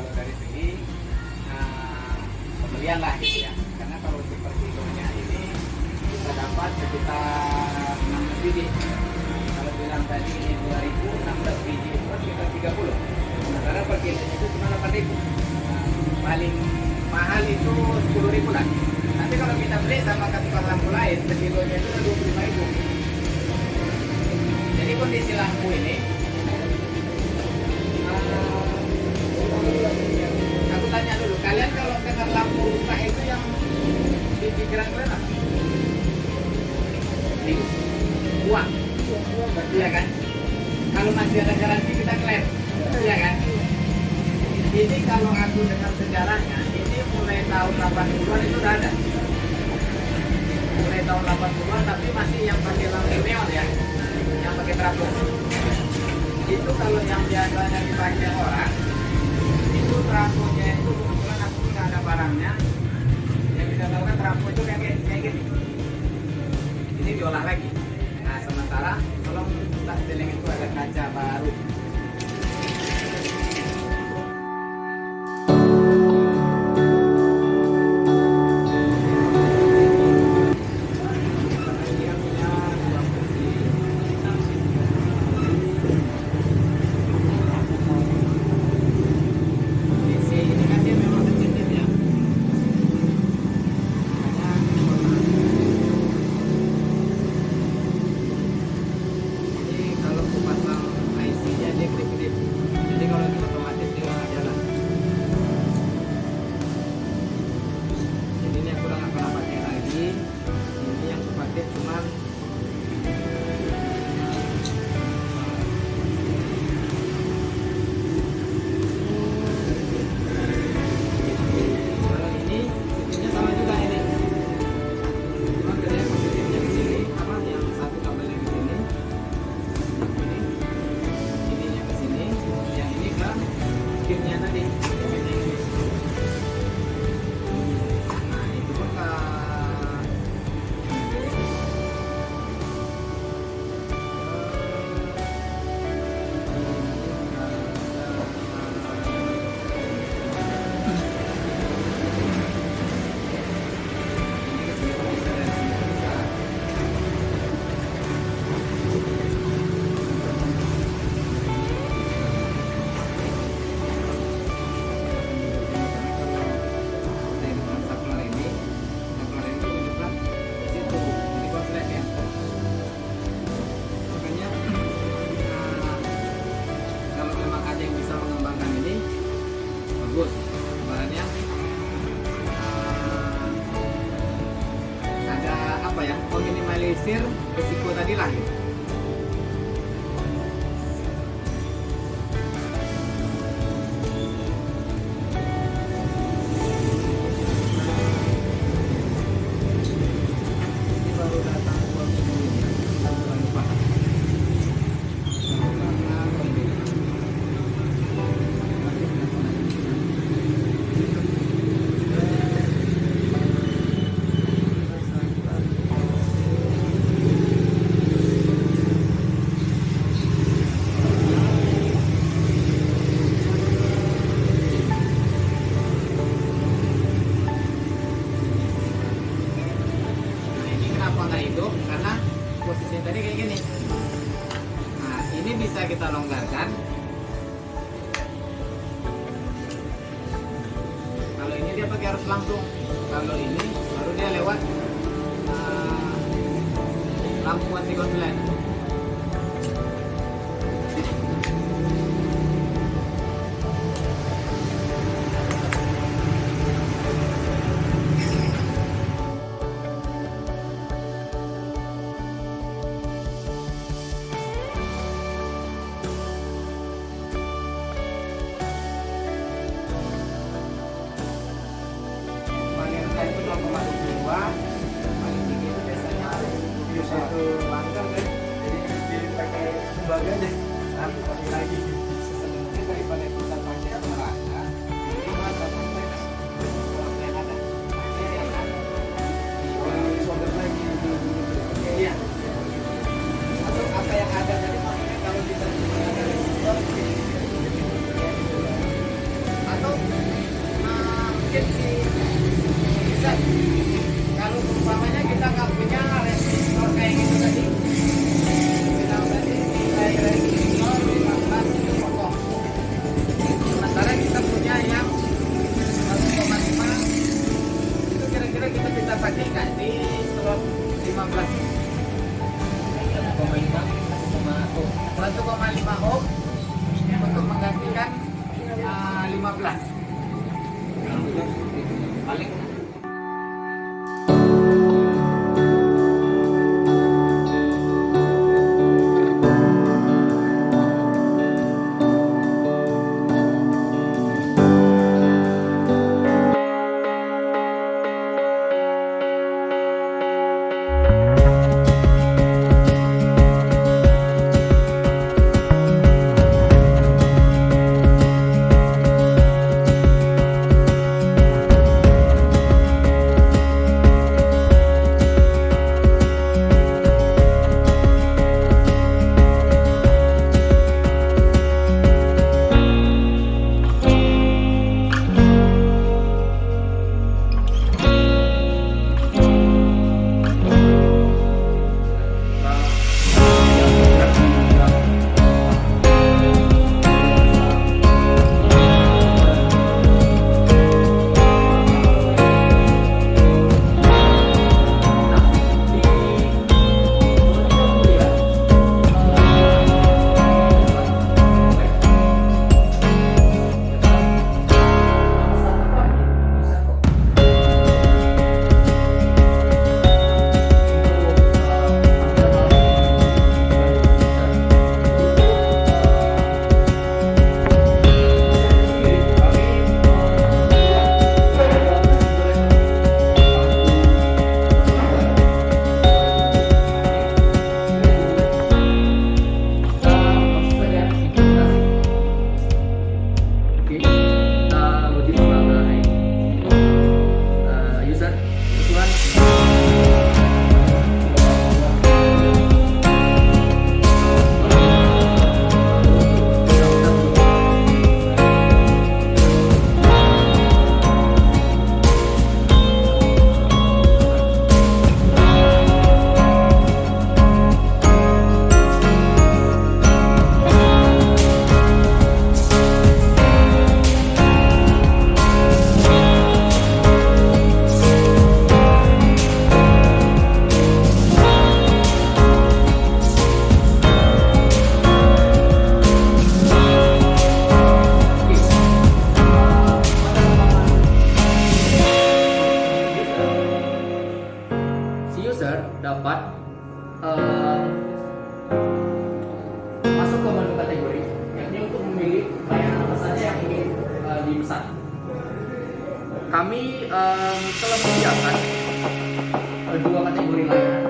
kalau dari segi pembelian lah gitu ya. Karena kalau untuk per kilonya ini kita dapat sekitar 16 biji. Kalau bilang tadi ini 2000, 16 biji itu kan sekitar 30. Sementara per kilonya itu cuma 8.000. Paling mahal itu 10.000 lah. Tapi kalau kita beli sama tukang lampu lain, sekilonya itu udah 25.000. Jadi kondisi lampu ini, aku tanya dulu, kalian kalau dengar lampu rusak itu yang di pikiran kalian apa? Uang, iya kan? Kalau masih ada garansi kita klaim, iya kan? Ini kalau aku dengar sejarahnya, ini mulai tahun 80-an itu udah ada. Mulai tahun 80-an tapi masih yang pakai lampu neon ya, yang pakai trafo. Itu kalau yang biasanya dipakai orang, itu trafonya itu kebetulan aku nggak ada barangnya. Yang kita tahu kan trafo itu kayak gini. Ini diolah lagi. Nah sementara kalau kita seteling itu ada kaca baru. Meminimalisir risiko tadi lah gitu. Ini baru datang 2 minggu ini, baru paham. Hidup karena posisinya tadi kayak gini. Nah ini bisa kita longgarkan. Kalau ini dia pakai arus langsung. Kalau ini baru dia lewat lampu anti konslet. Paling tinggi itu biasanya 71 langkah kan. umpamanya kita nggak punya resistor kayak gitu tadi, kita berarti nilai resistor 15 itu kosong. Sementara kita punya yang 1,5 itu kira-kira kita bisa pakai nggak di slot 15? 1,5 ohm untuk menggantikan 15 paling. Dapat masuk ke menu kategori, yakni untuk memilih layanan apa saja yang ingin dipesan. Kami telah menyediakan dua kategori layanan.